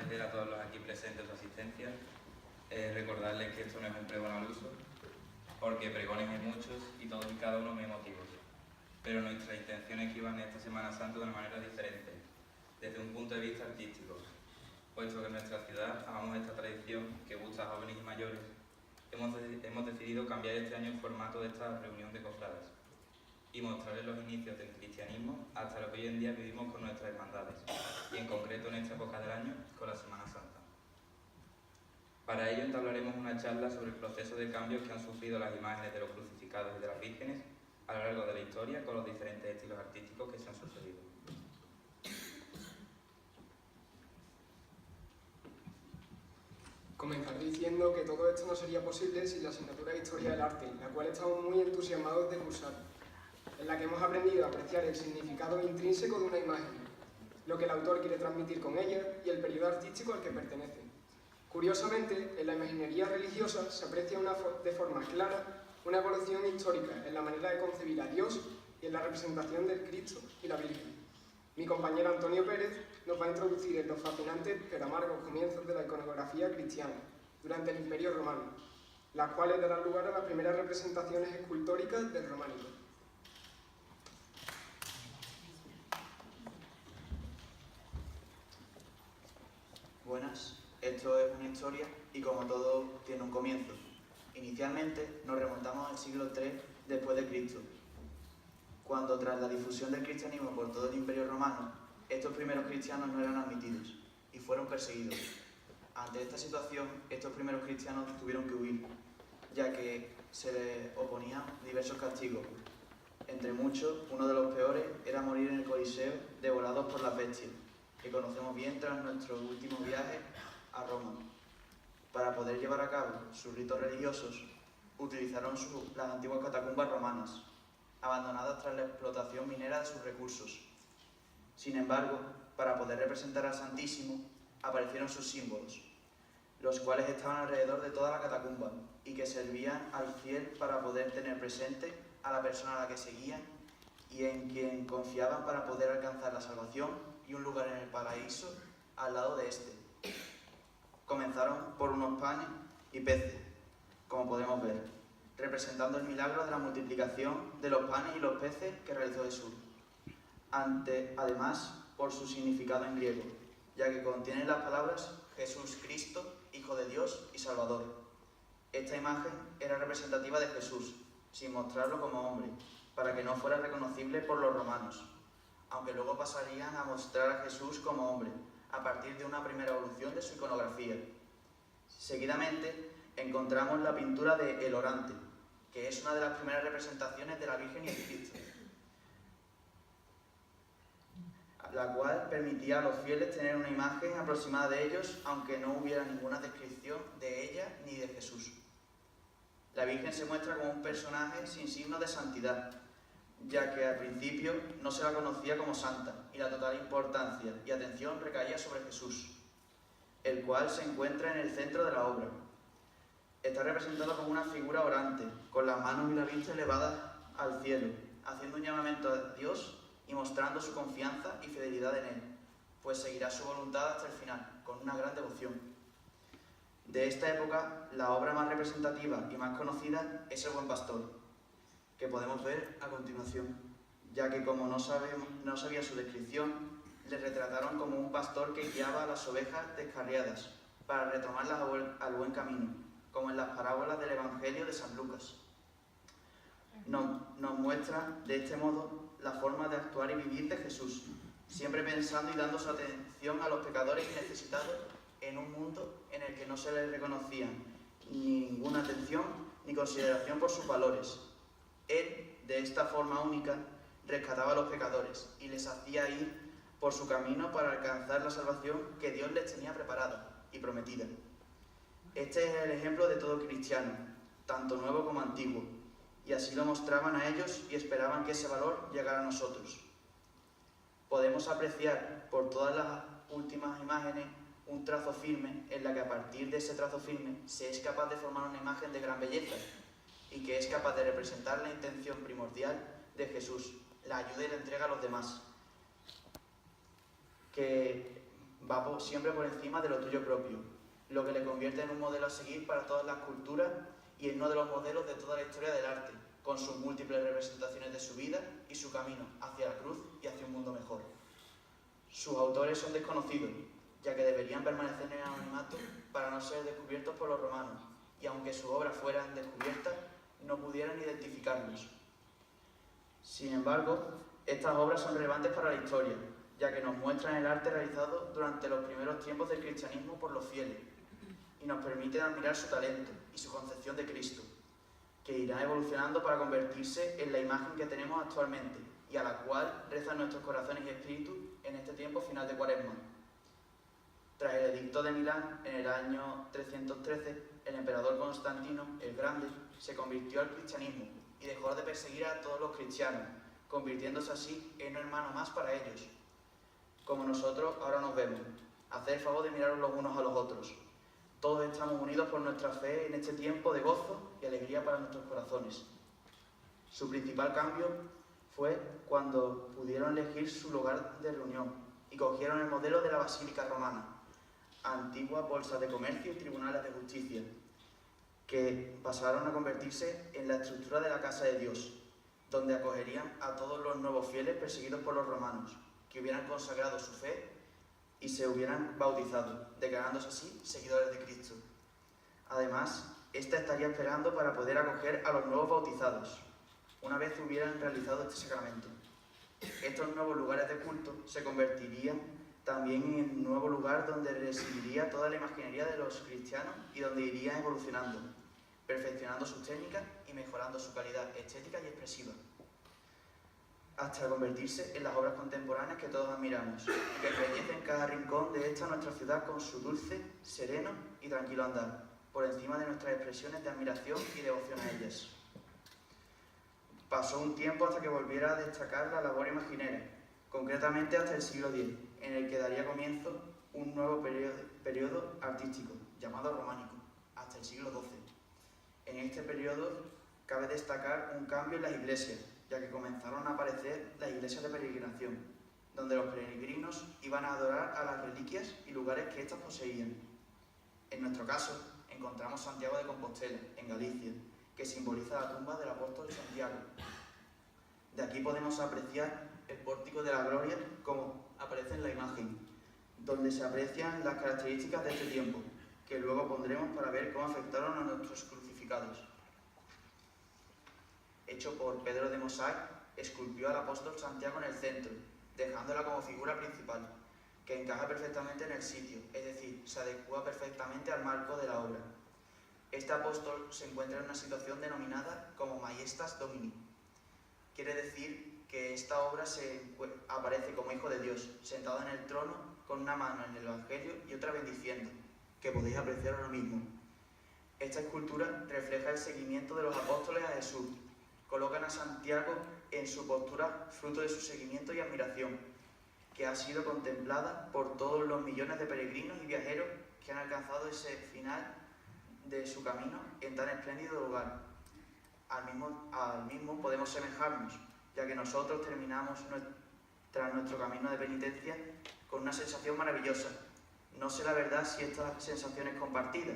agradecer a todos los aquí presentes su asistencia, recordarles que esto no es un pregón al uso, porque pregones hay muchos y todos y cada uno muy motivos. Pero nuestra intención es que iban esta Semana Santa de una manera diferente, desde un punto de vista artístico, puesto que en nuestra ciudad amamos esta tradición que gusta a jóvenes y mayores. Hemos decidido cambiar este año el formato de esta reunión de cofrades y mostrarles los inicios del cristianismo hasta lo que hoy en día vivimos con nuestras hermandades, y en concreto en esta época del año con la Semana Santa. Para ello entablaremos una charla sobre el proceso de cambios que han sufrido las imágenes de los crucificados y de las vírgenes a lo largo de la historia con los diferentes estilos artísticos que se han sucedido. Comenzar diciendo que todo esto no sería posible sin la asignatura de Historia del Arte, la cual estamos muy entusiasmados de cursar, en la que hemos aprendido a apreciar el significado intrínseco de una imagen, lo que el autor quiere transmitir con ella y el periodo artístico al que pertenece. Curiosamente, en la imaginería religiosa se aprecia de forma clara una evolución histórica en la manera de concebir a Dios y en la representación del Cristo y la Virgen. Mi compañero Antonio Pérez nos va a introducir en los fascinantes pero amargos comienzos de la iconografía cristiana durante el Imperio Romano, las cuales darán lugar a las primeras representaciones escultóricas del románico. Buenas, esto es una historia y como todo tiene un comienzo. Inicialmente nos remontamos al siglo III después de Cristo, cuando tras la difusión del cristianismo por todo el Imperio Romano, estos primeros cristianos no eran admitidos y fueron perseguidos. Ante esta situación, estos primeros cristianos tuvieron que huir, ya que se les oponían diversos castigos. Entre muchos, uno de los peores era morir en el Coliseo devorados por las bestias, que conocemos bien tras nuestro último viaje a Roma. Para poder llevar a cabo sus ritos religiosos, utilizaron las antiguas catacumbas romanas, abandonadas tras la explotación minera de sus recursos. Sin embargo, para poder representar al Santísimo, aparecieron sus símbolos, los cuales estaban alrededor de toda la catacumba y que servían al fiel para poder tener presente a la persona a la que seguían y en quien confiaban para poder alcanzar la salvación y un lugar en el paraíso al lado de éste. Comenzaron por unos panes y peces, como podemos ver, representando el milagro de la multiplicación de los panes y los peces que realizó Jesús. Además, por su significado en griego, ya que contiene las palabras Jesús Cristo, Hijo de Dios y Salvador. Esta imagen era representativa de Jesús, sin mostrarlo como hombre, para que no fuera reconocible por los romanos, aunque luego pasarían a mostrar a Jesús como hombre, a partir de una primera evolución de su iconografía. Seguidamente, encontramos la pintura de El Orante, que es una de las primeras representaciones de la Virgen y el Cristo, la cual permitía a los fieles tener una imagen aproximada de ellos, aunque no hubiera ninguna descripción de ella ni de Jesús. La Virgen se muestra como un personaje sin signo de santidad, ya que al principio no se la conocía como santa y la total importancia y atención recaía sobre Jesús, el cual se encuentra en el centro de la obra. Está representado como una figura orante, con las manos y la vista elevadas al cielo, haciendo un llamamiento a Dios y mostrando su confianza y fidelidad en Él, pues seguirá su voluntad hasta el final, con una gran devoción. De esta época, la obra más representativa y más conocida es El Buen Pastor, que podemos ver a continuación, ya que como no sabía su descripción, le retrataron como un pastor que guiaba a las ovejas descarriadas para retomarlas al buen camino, como en las parábolas del Evangelio de San Lucas. Nos muestra de este modo la forma de actuar y vivir de Jesús, siempre pensando y dando su atención a los pecadores y necesitados en un mundo en el que no se les reconocía ni ninguna atención ni consideración por sus valores. Él, de esta forma única, rescataba a los pecadores y les hacía ir por su camino para alcanzar la salvación que Dios les tenía preparada y prometida. Este es el ejemplo de todo cristiano, tanto nuevo como antiguo, y así lo mostraban a ellos y esperaban que ese valor llegara a nosotros. Podemos apreciar por todas las últimas imágenes un trazo firme en la que a partir de ese trazo firme se es capaz de formar una imagen de gran belleza y que es capaz de representar la intención primordial de Jesús, la ayuda y la entrega a los demás, que va siempre por encima de lo tuyo propio, lo que le convierte en un modelo a seguir para todas las culturas y en uno de los modelos de toda la historia del arte, con sus múltiples representaciones de su vida y su camino hacia la cruz y hacia un mundo mejor. Sus autores son desconocidos, ya que deberían permanecer en el anonimato para no ser descubiertos por los romanos, y aunque sus obras fueran descubiertas, no pudieran identificarlos. Sin embargo, estas obras son relevantes para la historia, ya que nos muestran el arte realizado durante los primeros tiempos del cristianismo por los fieles, y nos permiten admirar su talento y su concepción de Cristo, que irá evolucionando para convertirse en la imagen que tenemos actualmente y a la cual rezan nuestros corazones y espíritus en este tiempo final de Cuaresma. Tras el edicto de Milán, en el año 313, el emperador Constantino el Grande se convirtió al cristianismo y dejó de perseguir a todos los cristianos, convirtiéndose así en un hermano más para ellos. Como nosotros ahora nos vemos, haced el favor de miraros los unos a los otros. Todos estamos unidos por nuestra fe en este tiempo de gozo y alegría para nuestros corazones. Su principal cambio fue cuando pudieron elegir su lugar de reunión y cogieron el modelo de la Basílica Romana, antiguas bolsas de comercio y tribunales de justicia, que pasaron a convertirse en la estructura de la Casa de Dios, donde acogerían a todos los nuevos fieles perseguidos por los romanos, que hubieran consagrado su fe y se hubieran bautizado, declarándose así seguidores de Cristo. Además, ésta estaría esperando para poder acoger a los nuevos bautizados, una vez hubieran realizado este sacramento. Estos nuevos lugares de culto se convertirían también en el nuevo lugar donde residiría toda la imaginería de los cristianos y donde irían evolucionando, perfeccionando sus técnicas y mejorando su calidad estética y expresiva, hasta convertirse en las obras contemporáneas que todos admiramos, y que embellecen cada rincón de esta nuestra ciudad con su dulce, sereno y tranquilo andar, por encima de nuestras expresiones de admiración y devoción a ellas. Pasó un tiempo hasta que volviera a destacar la labor imaginera, concretamente hasta el siglo X, en el que daría comienzo un nuevo periodo artístico, llamado románico, hasta el siglo XII. En este periodo cabe destacar un cambio en las iglesias, ya que comenzaron a aparecer las iglesias de peregrinación, donde los peregrinos iban a adorar a las reliquias y lugares que éstas poseían. En nuestro caso, encontramos Santiago de Compostela, en Galicia, que simboliza la tumba del apóstol Santiago. De aquí podemos apreciar el pórtico de la gloria, como aparece en la imagen, donde se aprecian las características de este tiempo, que luego pondremos para ver cómo afectaron a nuestros crucificados. Hecho por Pedro de Mossac, esculpió al apóstol Santiago en el centro, dejándola como figura principal, que encaja perfectamente en el sitio, es decir, se adecua perfectamente al marco de la obra. Este apóstol se encuentra en una situación denominada como Maiestas Domini. Quiere decir que esta obra aparece como Hijo de Dios, sentado en el trono, con una mano en el Evangelio y otra bendiciendo, que podéis apreciar ahora mismo. Esta escultura refleja el seguimiento de los apóstoles a Jesús. Colocan a Santiago en su postura fruto de su seguimiento y admiración, que ha sido contemplada por todos los millones de peregrinos y viajeros que han alcanzado ese final de su camino en tan espléndido lugar. Al mismo podemos semejarnos, ya que nosotros terminamos tras nuestro camino de penitencia con una sensación maravillosa. No sé la verdad si esta sensación es compartida,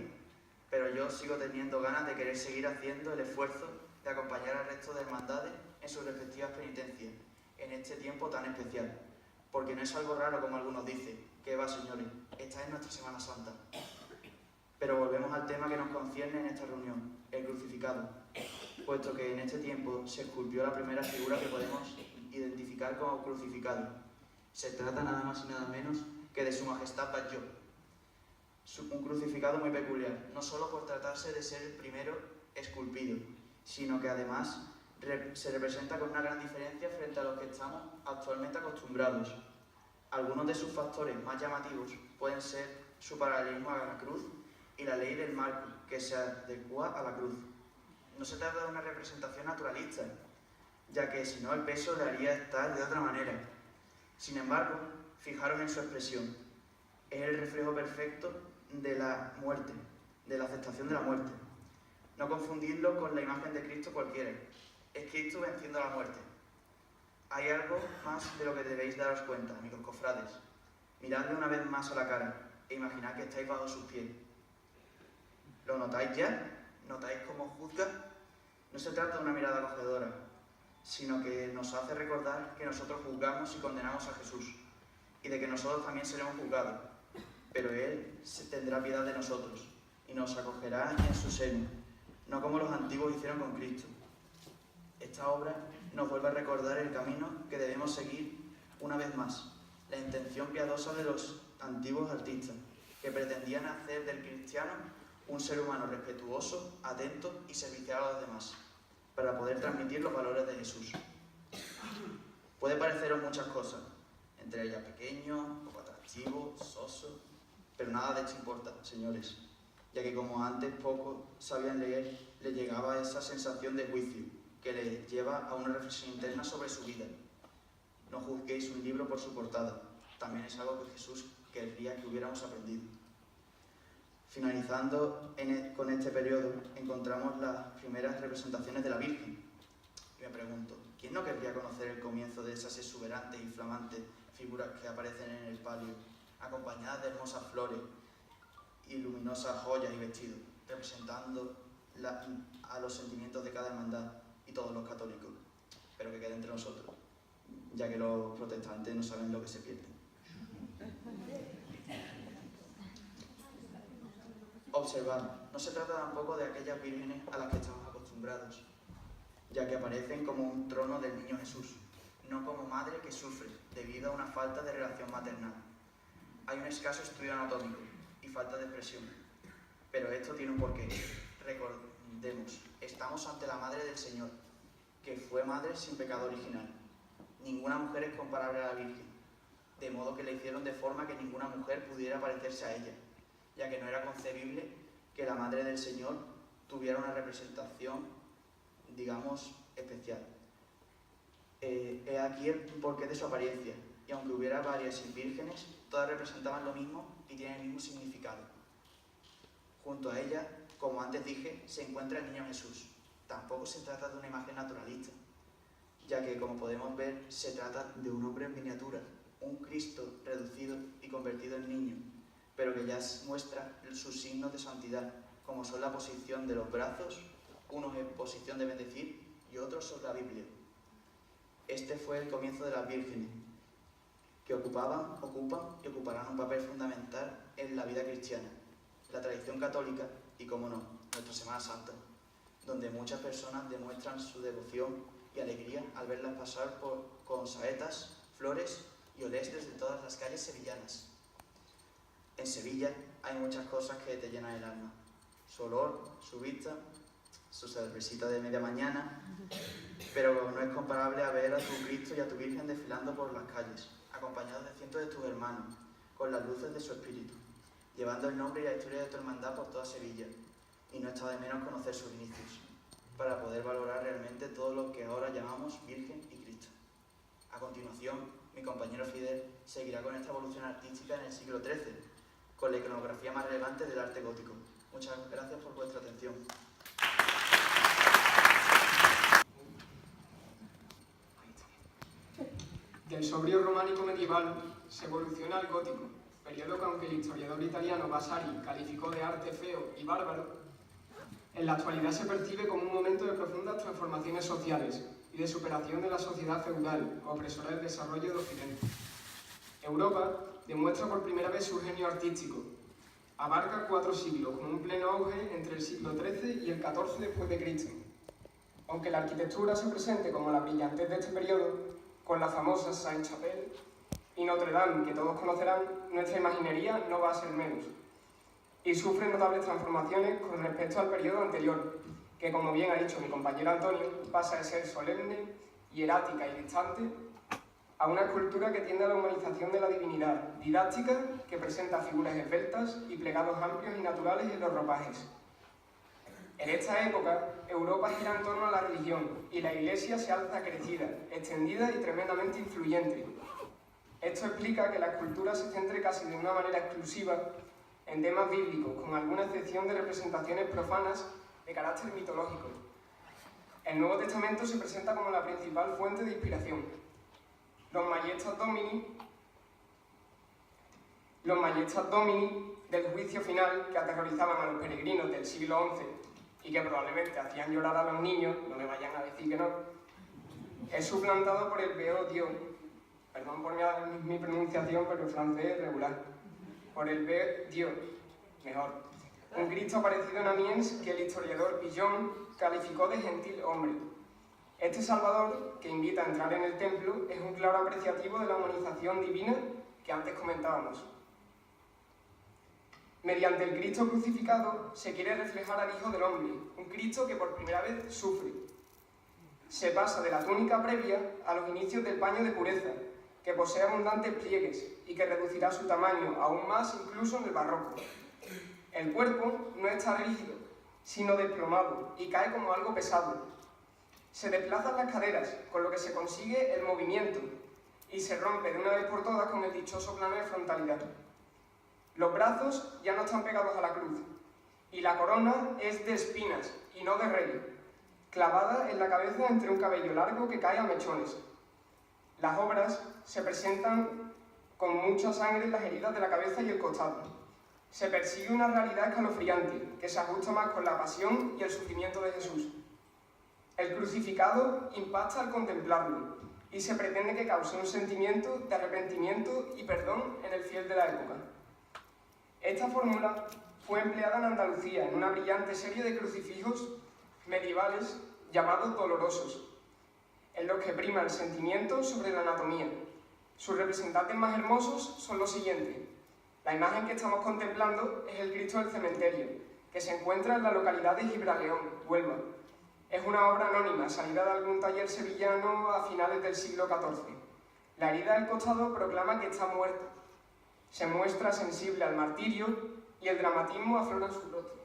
pero yo sigo teniendo ganas de querer seguir haciendo el esfuerzo de acompañar al resto de hermandades en sus respectivas penitencias, en este tiempo tan especial. Porque no es algo raro como algunos dicen, que va, señores, esta es nuestra Semana Santa. Pero volvemos al tema que nos concierne en esta reunión, el crucificado, puesto que en este tiempo se esculpió la primera figura que podemos identificar como crucificado. Se trata nada más y nada menos que de su majestad Batlló, un crucificado muy peculiar, no solo por tratarse de ser el primero esculpido, sino que además se representa con una gran diferencia frente a los que estamos actualmente acostumbrados. Algunos de sus factores más llamativos pueden ser su paralelismo a la cruz y la ley del marco, que se adecua a la cruz. No se trata de una representación naturalista, ya que si no el peso le haría estar de otra manera. Sin embargo, fijaros en su expresión. Es el reflejo perfecto de la muerte, de la aceptación de la muerte. No confundirlo con la imagen de Cristo cualquiera. Es Cristo venciendo a la muerte. Hay algo más de lo que debéis daros cuenta, amigos cofrades. Miradle una vez más a la cara e imaginad que estáis bajo sus pies. ¿Lo notáis ya? ¿Notáis cómo juzga? No se trata de una mirada acogedora, sino que nos hace recordar que nosotros juzgamos y condenamos a Jesús, y de que nosotros también seremos juzgados, pero Él tendrá piedad de nosotros y nos acogerá en su seno, no como los antiguos hicieron con Cristo. Esta obra nos vuelve a recordar el camino que debemos seguir una vez más, la intención piadosa de los antiguos artistas, que pretendían hacer del cristiano un ser humano respetuoso, atento y servicial a los demás, para poder transmitir los valores de Jesús. Puede pareceros muchas cosas, entre ellas pequeño, poco atractivo, soso, pero nada de esto importa, señores, ya que como antes pocos sabían leer, les llegaba esa sensación de juicio, que les lleva a una reflexión interna sobre su vida. No juzguéis un libro por su portada, también es algo que Jesús querría que hubiéramos aprendido. Finalizando con este periodo, encontramos las primeras representaciones de la Virgen. Y me pregunto, ¿quién no querría conocer el comienzo de esas exuberantes y flamantes figuras que aparecen en el palio, acompañadas de hermosas flores y luminosas joyas y vestidos, representando a los sentimientos de cada hermandad y todos los católicos? Pero que quede entre nosotros, ya que los protestantes no saben lo que se pierde. Observad, no se trata tampoco de aquellas vírgenes a las que estamos acostumbrados, ya que aparecen como un trono del niño Jesús, no como madre que sufre debido a una falta de relación maternal. Hay un escaso estudio anatómico y falta de expresión, pero esto tiene un porqué. Recordemos, estamos ante la Madre del Señor, que fue madre sin pecado original. Ninguna mujer es comparable a la Virgen, de modo que la hicieron de forma que ninguna mujer pudiera parecerse a ella, ya que no era concebible que la Madre del Señor tuviera una representación, digamos, especial. He aquí el porqué de su apariencia, y aunque hubiera varias vírgenes, todas representaban lo mismo y tienen el mismo significado. Junto a ella, como antes dije, se encuentra el niño Jesús. Tampoco se trata de una imagen naturalista, ya que, como podemos ver, se trata de un hombre en miniatura, un Cristo reducido y convertido en niño, pero que ya muestra sus signos de santidad, como son la posición de los brazos, unos en posición de bendecir y otros sobre la Biblia. Este fue el comienzo de las vírgenes, que ocupan y ocuparán un papel fundamental en la vida cristiana, la tradición católica y, como no, nuestra Semana Santa, donde muchas personas demuestran su devoción y alegría al verlas pasar con saetas, flores y olés desde todas las calles sevillanas. En Sevilla hay muchas cosas que te llenan el alma. Su olor, su vista, su cervecita de media mañana, pero no es comparable a ver a tu Cristo y a tu Virgen desfilando por las calles, acompañados de cientos de tus hermanos, con las luces de su espíritu, llevando el nombre y la historia de tu hermandad por toda Sevilla, y no está de menos conocer sus inicios, para poder valorar realmente todo lo que ahora llamamos Virgen y Cristo. A continuación, mi compañero Fidel seguirá con esta evolución artística en el siglo XIII, con la iconografía más relevante del arte gótico. Muchas gracias por vuestra atención. Del sobrio románico medieval se evoluciona al gótico, periodo que, aunque el historiador italiano Vasari calificó de arte feo y bárbaro, en la actualidad se percibe como un momento de profundas transformaciones sociales y de superación de la sociedad feudal, opresora del desarrollo de Occidente. Europa demuestra por primera vez su genio artístico. Abarca 4 siglos, con un pleno auge entre el siglo XIII y el XIV después de Cristo. Aunque la arquitectura se presente como la brillantez de este periodo, con la famosa Sainte-Chapelle y Notre Dame, que todos conocerán, nuestra imaginería no va a ser menos. Y sufre notables transformaciones con respecto al periodo anterior, que, como bien ha dicho mi compañero Antonio, pasa de ser solemne, hierática y distante a una escultura que tiende a la humanización de la divinidad, didáctica, que presenta figuras esbeltas y plegados amplios y naturales en los ropajes. En esta época, Europa gira en torno a la religión y la Iglesia se alza crecida, extendida y tremendamente influyente. Esto explica que la escultura se centre casi de una manera exclusiva en temas bíblicos, con alguna excepción de representaciones profanas de carácter mitológico. El Nuevo Testamento se presenta como la principal fuente de inspiración. Los Majestas Domini los Majestas Domini del juicio final que aterrorizaban a los peregrinos del siglo XI y que probablemente hacían llorar a los niños, no me vayan a decir que no, es suplantado por el Veo Dios, perdón por mi pronunciación, pero el francés es regular, por el Veo Dios, mejor, un Cristo aparecido en Amiens que el historiador Pillon calificó de gentil hombre. Este Salvador, que invita a entrar en el templo, es un claro apreciativo de la humanización divina que antes comentábamos. Mediante el Cristo crucificado se quiere reflejar al Hijo del Hombre, un Cristo que por primera vez sufre. Se pasa de la túnica previa a los inicios del paño de pureza, que posee abundantes pliegues y que reducirá su tamaño aún más incluso en el barroco. El cuerpo no está rígido, sino desplomado y cae como algo pesado. Se desplazan las caderas, con lo que se consigue el movimiento, y se rompe de una vez por todas con el dichoso plano de frontalidad. Los brazos ya no están pegados a la cruz, y la corona es de espinas, y no de rey, clavada en la cabeza entre un cabello largo que cae a mechones. Las obras se presentan con mucha sangre en las heridas de la cabeza y el costado. Se persigue una realidad escalofriante, que se ajusta más con la pasión y el sufrimiento de Jesús. El crucificado impacta al contemplarlo, y se pretende que cause un sentimiento de arrepentimiento y perdón en el fiel de la época. Esta fórmula fue empleada en Andalucía en una brillante serie de crucifijos medievales llamados dolorosos, en los que prima el sentimiento sobre la anatomía. Sus representantes más hermosos son los siguientes. La imagen que estamos contemplando es el Cristo del Cementerio, que se encuentra en la localidad de Gibraleón, Huelva. Es una obra anónima, salida de algún taller sevillano a finales del siglo XIV. La herida del costado proclama que está muerta. Se muestra sensible al martirio y el dramatismo aflora en su rostro.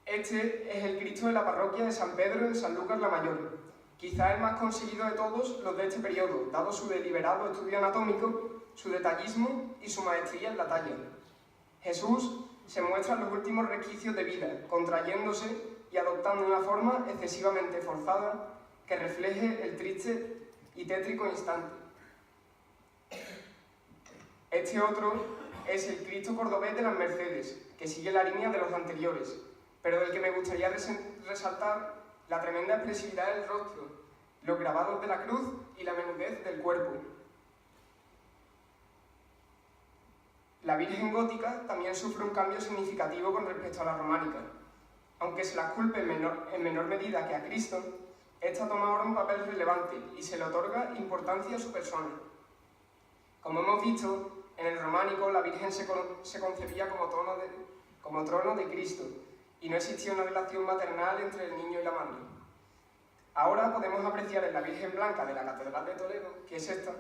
Este es el Cristo de la parroquia de San Pedro en Sanlúcar la Mayor, quizá el más conseguido de todos los de este periodo, dado su deliberado estudio anatómico, su detallismo y su maestría en la talla. Jesús se muestra en los últimos resquicios de vida, contrayéndose y adoptando una forma excesivamente forzada que refleje el triste y tétrico instante. Este otro es el Cristo cordobés de las Mercedes, que sigue la línea de los anteriores, pero del que me gustaría resaltar la tremenda expresividad del rostro, los grabados de la cruz y la menudez del cuerpo. La Virgen gótica también sufre un cambio significativo con respecto a la románica. Aunque se la culpe en menor medida que a Cristo, esta toma ahora un papel relevante y se le otorga importancia a su persona. Como hemos visto, en el románico la Virgen se concebía como trono de Cristo y no existía una relación maternal entre el niño y la madre. Ahora podemos apreciar en la Virgen Blanca de la Catedral de Toledo, que es esta,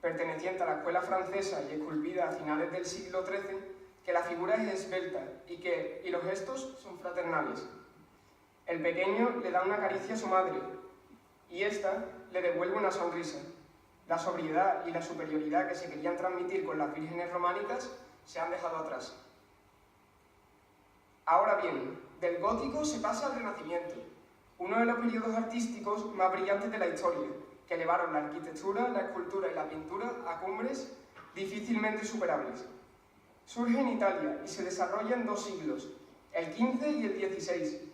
perteneciente a la escuela francesa y esculpida a finales del siglo XIII, que la figura es esbelta y los gestos son fraternales. El pequeño le da una caricia a su madre y ésta le devuelve una sonrisa. La sobriedad y la superioridad que se querían transmitir con las vírgenes románicas se han dejado atrás. Ahora bien, del gótico se pasa al Renacimiento, uno de los periodos artísticos más brillantes de la historia, que elevaron la arquitectura, la escultura y la pintura a cumbres difícilmente superables. Surge en Italia y se desarrolla en dos siglos, el XV y el XVI.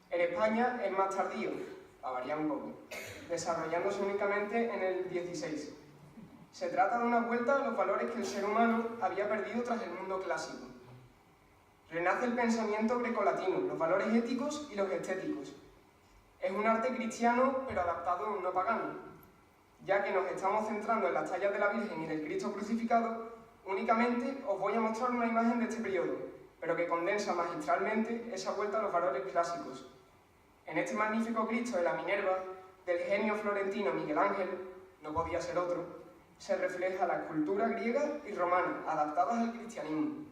En España es más tardío, a variar un poco, desarrollándose únicamente en el XVI. Se trata de una vuelta a los valores que el ser humano había perdido tras el mundo clásico. Renace el pensamiento grecolatino, los valores éticos y los estéticos. Es un arte cristiano, pero adaptado a un no pagano. Ya que nos estamos centrando en las tallas de la Virgen y del Cristo crucificado, únicamente os voy a mostrar una imagen de este periodo, pero que condensa magistralmente esa vuelta a los valores clásicos. En este magnífico Cristo de la Minerva, del genio florentino Miguel Ángel, no podía ser otro, se refleja la escultura griega y romana, adaptadas al cristianismo.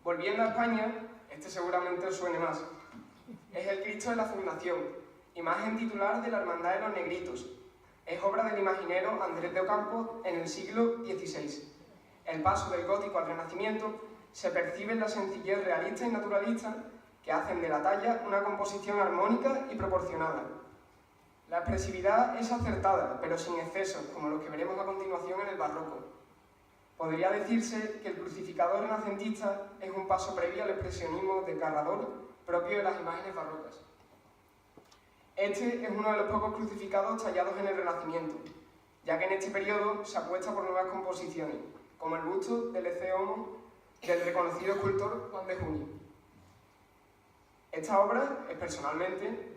Volviendo a España, este seguramente os suene más. Es el Cristo de la Fundación, imagen titular de la Hermandad de los Negritos. Es obra del imaginero Andrés de Ocampo en el siglo XVI. El paso del gótico al renacimiento se percibe en la sencillez realista y naturalista que hacen de la talla una composición armónica y proporcionada. La expresividad es acertada, pero sin excesos, como los que veremos a continuación en el barroco. Podría decirse que el crucificado renacentista es un paso previo al expresionismo desgarrador propio de las imágenes barrocas. Este es uno de los pocos crucificados tallados en el Renacimiento, ya que en este periodo se apuesta por nuevas composiciones, como el busto del Ecce Homo del reconocido escultor Juan de Junio. Esta obra es personalmente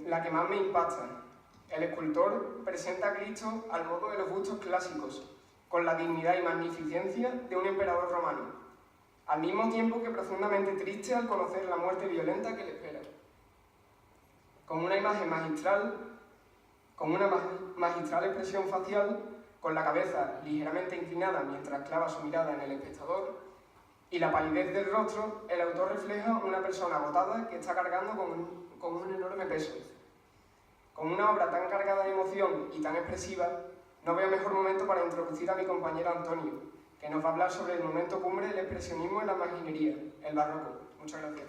la que más me impacta. El escultor presenta a Cristo al modo de los bustos clásicos, con la dignidad y magnificencia de un emperador romano, al mismo tiempo que profundamente triste al conocer la muerte violenta que le espera. Con una imagen magistral, con una magistral expresión facial, con la cabeza ligeramente inclinada mientras clava su mirada en el espectador, y la palidez del rostro, el autor refleja una persona agotada que está cargando con un enorme peso. Con una obra tan cargada de emoción y tan expresiva, no veo mejor momento para introducir a mi compañero Antonio, que nos va a hablar sobre el momento cumbre del expresionismo en la imaginería, el barroco. Muchas gracias.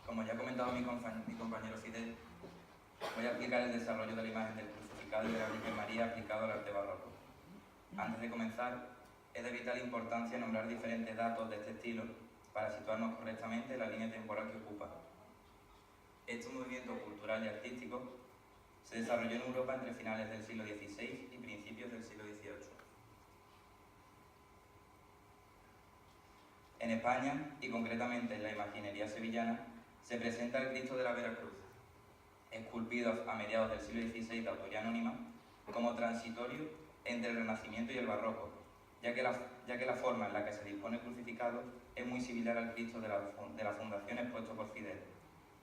Como ya ha comentado mi compañero Fidel, voy a explicar el desarrollo de la imagen del crucificado y de la Virgen María aplicado al arte barroco. Antes de comenzar, es de vital importancia nombrar diferentes datos de este estilo para situarnos correctamente en la línea temporal que ocupa. Este movimiento cultural y artístico se desarrolló en Europa entre finales del siglo XVI y principios del siglo XVIII. En España, y concretamente en la imaginería sevillana, se presenta el Cristo de la Veracruz, esculpido a mediados del siglo XVI de autoría anónima, como transitorio entre el Renacimiento y el Barroco, ya que la forma en la que se dispone el crucificado es muy similar al Cristo de la fundación expuesto por Fidel,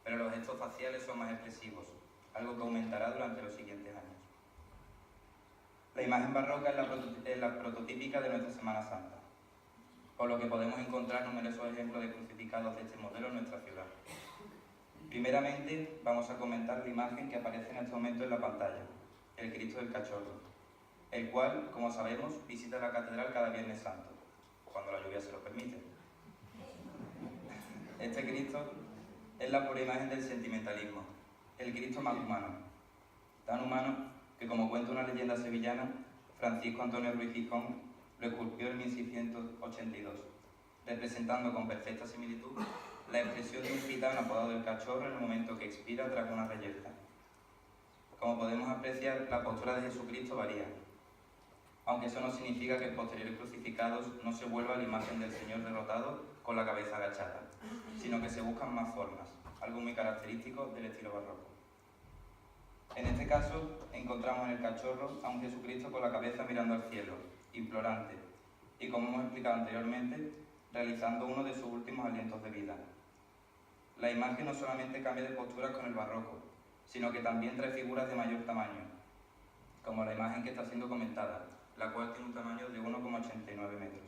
pero los gestos faciales son más expresivos, algo que aumentará durante los siguientes años. La imagen barroca es la prototípica de nuestra Semana Santa, por lo que podemos encontrar numerosos ejemplos de crucificados de este modelo en nuestra ciudad. Primeramente, vamos a comentar la imagen que aparece en este momento en la pantalla, el Cristo del Cachorro, el cual, como sabemos, visita la catedral cada Viernes Santo, cuando la lluvia se lo permite. Este Cristo es la pura imagen del sentimentalismo, el Cristo más humano, tan humano que, como cuenta una leyenda sevillana, Francisco Antonio Ruiz Gijón lo esculpió en 1682, representando con perfecta similitud la expresión de un gitano apodado el Cachorro en el momento que expira tras una reyerta. Como podemos apreciar, la postura de Jesucristo varía, aunque eso no significa que en posteriores crucificados no se vuelva a la imagen del Señor derrotado con la cabeza agachada, sino que se buscan más formas, algo muy característico del estilo barroco. En este caso, encontramos en el Cachorro a un Jesucristo con la cabeza mirando al cielo, implorante, y como hemos explicado anteriormente, realizando uno de sus últimos alientos de vida. La imagen no solamente cambia de posturas con el barroco, sino que también trae figuras de mayor tamaño, como la imagen que está siendo comentada, la cual tiene un tamaño de 1,89 metros.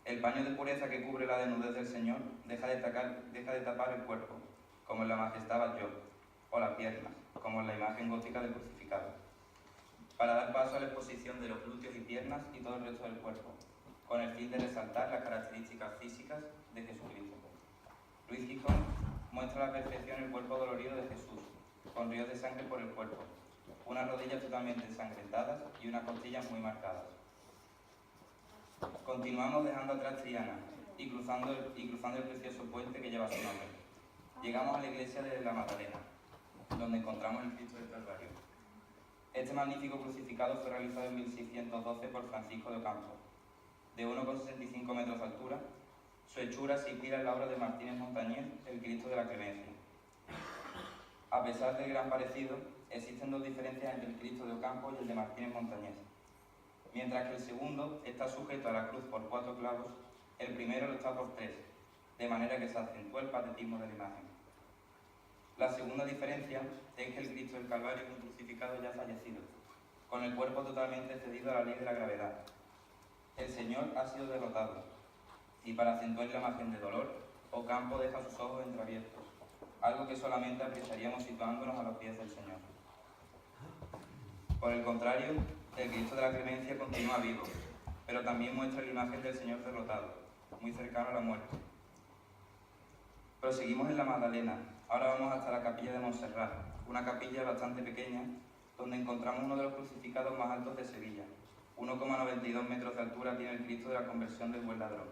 El paño de pureza que cubre la desnudez del Señor deja de tapar el cuerpo, como en la Majestad Batlló, o las piernas, como en la imagen gótica del crucificado, para dar paso a la exposición de los glúteos y piernas y todo el resto del cuerpo, con el fin de resaltar las características físicas de Jesucristo. Ruiz Gijón muestra a la perfección el cuerpo dolorido de Jesús, con ríos de sangre por el cuerpo, unas rodillas totalmente ensangrentadas y unas costillas muy marcadas. Continuamos dejando atrás Triana y cruzando el precioso puente que lleva su nombre. Llegamos a la iglesia de la Magdalena, donde encontramos el Cristo del Calvario. Este magnífico crucificado fue realizado en 1612 por Francisco de Ocampo, de 1,65 metros de altura. Su hechura se inspira en la obra de Martínez Montañés, El Cristo de la Clemencia. A pesar del gran parecido, existen dos diferencias entre el Cristo de Ocampo y el de Martínez Montañés. Mientras que el segundo está sujeto a la cruz por 4 clavos, el primero lo está por 3, de manera que se acentúa el patetismo de la imagen. La segunda diferencia es que el Cristo del Calvario es un crucificado ya fallecido, con el cuerpo totalmente cedido a la ley de la gravedad. El Señor ha sido derrotado, y para acentuar la imagen de dolor, Ocampo deja sus ojos entreabiertos, algo que solamente apreciaríamos situándonos a los pies del Señor. Por el contrario, el Cristo de la Clemencia continúa vivo, pero también muestra la imagen del Señor derrotado, muy cercano a la muerte. Proseguimos en la Magdalena. Ahora vamos hasta la capilla de Montserrat, una capilla bastante pequeña, donde encontramos uno de los crucificados más altos de Sevilla. 1,92 metros de altura tiene el Cristo de la Conversión del Buen Ladrón.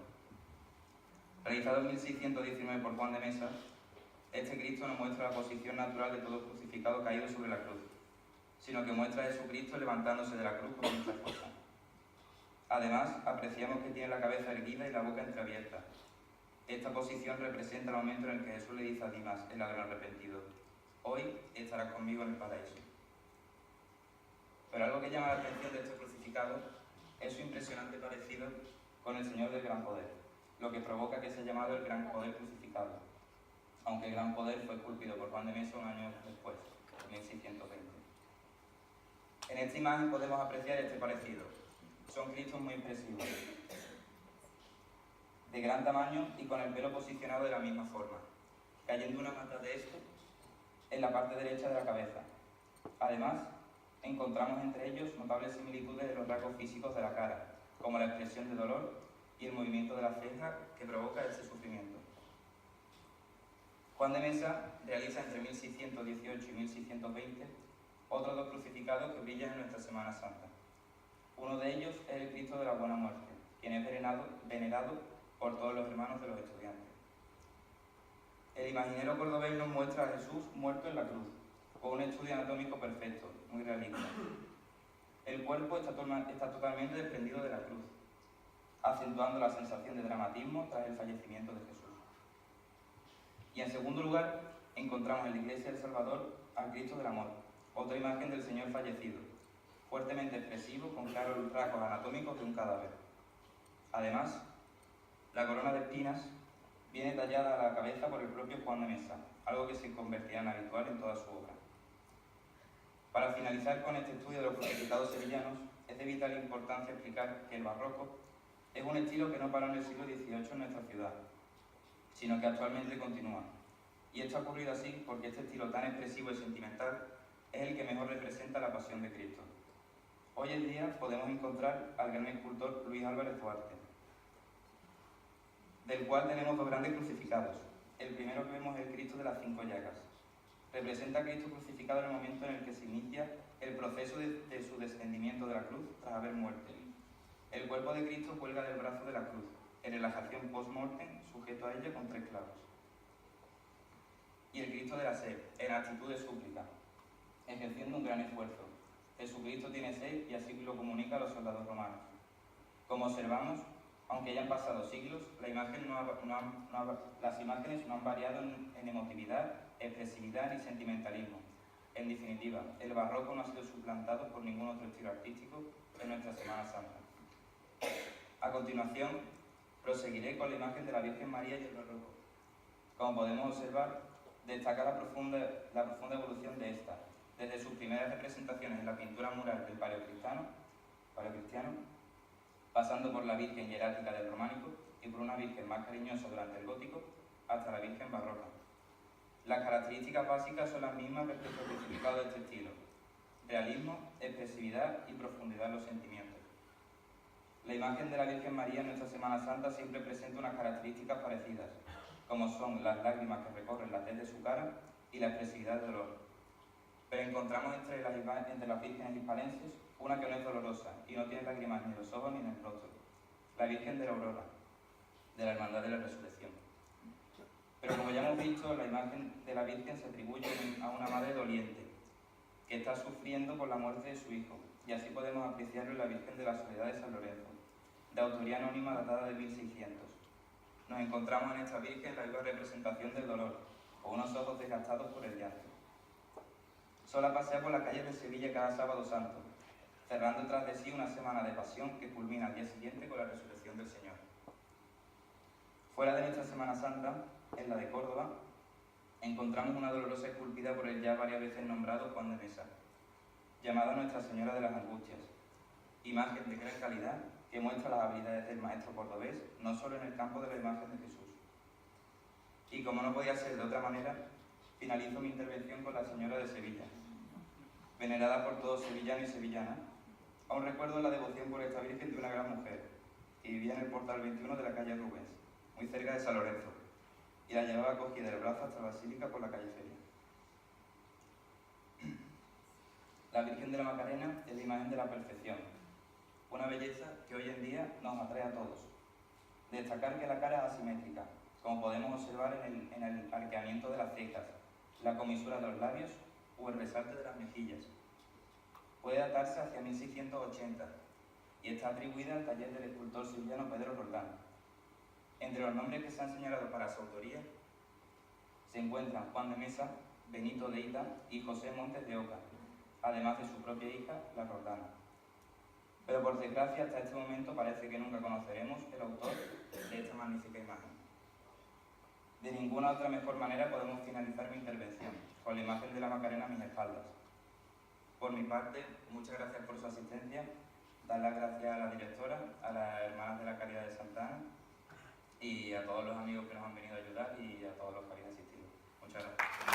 Realizado en 1619 por Juan de Mesa, este Cristo no muestra la posición natural de todo crucificado caído sobre la cruz, sino que muestra a Jesucristo levantándose de la cruz con mucha fuerza. Además, apreciamos que tiene la cabeza erguida y la boca entreabierta. Esta posición representa el momento en el que Jesús le dice a Dimas, el ladrón arrepentido: hoy estarás conmigo en el paraíso. Pero algo que llama la atención de este crucificado es su impresionante parecido con el Señor del Gran Poder, lo que provoca que sea llamado el Gran Poder crucificado, aunque el Gran Poder fue esculpido por Juan de Mesa un año después, en 1620. En esta imagen podemos apreciar este parecido. Son Cristos muy expresivos, de gran tamaño y con el pelo posicionado de la misma forma, cayendo una mata de esto en la parte derecha de la cabeza. Además, encontramos entre ellos notables similitudes de los rasgos físicos de la cara, como la expresión de dolor y el movimiento de la ceja que provoca ese sufrimiento. Juan de Mesa realiza entre 1618 y 1620 otros dos crucificados que brillan en nuestra Semana Santa. Uno de ellos es el Cristo de la Buena Muerte, quien es venerado por todos los hermanos de los estudiantes. El imaginero cordobés nos muestra a Jesús muerto en la cruz, con un estudio anatómico perfecto, muy realista. El cuerpo está totalmente desprendido de la cruz, acentuando la sensación de dramatismo tras el fallecimiento de Jesús. Y en segundo lugar, encontramos en la Iglesia del Salvador al Cristo del Amor, otra imagen del Señor fallecido, fuertemente expresivo con claros rasgos anatómicos de un cadáver. Además, la corona de espinas viene tallada a la cabeza por el propio Juan de Mesa, algo que se convertirá en habitual en toda su obra. Para finalizar con este estudio de los crucificados sevillanos, es de vital importancia explicar que el barroco es un estilo que no paró en el siglo XVIII en nuestra ciudad, sino que actualmente continúa. Y esto ha ocurrido así porque este estilo tan expresivo y sentimental es el que mejor representa la pasión de Cristo. Hoy en día podemos encontrar al gran escultor Luis Álvarez Duarte, del cual tenemos dos grandes crucificados. El primero que vemos es el Cristo de las 5 llagas. Representa a Cristo crucificado en el momento en el que se inicia el proceso de su descendimiento de la cruz tras haber muerto. El cuerpo de Cristo cuelga del brazo de la cruz, en relajación post-mortem, sujeto a ella con 3 clavos. Y el Cristo de la sed, en actitud de súplica, ejerciendo un gran esfuerzo. Jesucristo tiene sed y así lo comunica a los soldados romanos. Como observamos, aunque hayan pasado siglos, las imágenes no han variado en emotividad, expresividad ni sentimentalismo. En definitiva, el barroco no ha sido suplantado por ningún otro estilo artístico en nuestra Semana Santa. A continuación, proseguiré con la imagen de la Virgen María y el barroco. Como podemos observar, destaca la profunda evolución de esta, desde sus primeras representaciones en la pintura mural del paleocristiano, pasando por la Virgen hierática del románico y por una Virgen más cariñosa durante el gótico, hasta la Virgen barroca. Las características básicas son las mismas respecto al crucificado de este estilo: realismo, expresividad y profundidad en los sentimientos. La imagen de la Virgen María en nuestra Semana Santa siempre presenta unas características parecidas, como son las lágrimas que recorren la tez de su cara y la expresividad del dolor. Pero encontramos entre las vírgenes hispalenses una que no es dolorosa y no tiene lágrimas ni en los ojos ni en el rostro: la Virgen de la Aurora, de la Hermandad de la Resurrección. Pero como ya hemos visto, la imagen de la Virgen se atribuye a una madre doliente, que está sufriendo por la muerte de su hijo, y así podemos apreciarlo en la Virgen de la Soledad de San Lorenzo, de autoría anónima datada de 1600. Nos encontramos en esta Virgen la viva representación del dolor, con unos ojos desgastados por el llanto. Sola pasea por las calles de Sevilla cada sábado santo, cerrando tras de sí una semana de pasión que culmina al día siguiente con la resurrección del Señor. Fuera de nuestra Semana Santa, en la de Córdoba, encontramos una dolorosa esculpida por el ya varias veces nombrado Juan de Mesa, llamada Nuestra Señora de las Angustias, imagen de gran calidad que muestra las habilidades del maestro cordobés, no solo en el campo de la imagen de Jesús. Y como no podía ser de otra manera, Finalizo mi intervención con la Señora de Sevilla. Venerada por todos sevillanos y sevillanas, aún recuerdo la devoción por esta Virgen de una gran mujer, que vivía en el portal 21 de la calle Rubens, muy cerca de San Lorenzo, y la llevaba cogida del brazo hasta la Basílica por la calle Feria. La Virgen de la Macarena es la imagen de la perfección, una belleza que hoy en día nos atrae a todos. Destacar que la cara es asimétrica, como podemos observar en el arqueamiento de las cejas, la comisura de los labios o el resalte de las mejillas. Puede datarse hacia 1680 y está atribuida al taller del escultor sevillano Pedro Roldán. Entre los nombres que se han señalado para su autoría se encuentran Juan de Mesa, Benito de Ita y José Montes de Oca, además de su propia hija, la Roldana. Pero por desgracia, hasta este momento parece que nunca conoceremos el autor de esta magnífica imagen. De ninguna otra mejor manera podemos finalizar mi intervención, con la imagen de la Macarena a mis espaldas. Por mi parte, muchas gracias por su asistencia, dar las gracias a la directora, a las hermanas de la Caridad de Santa Ana y a todos los amigos que nos han venido a ayudar y a todos los que habéis asistido. Muchas gracias.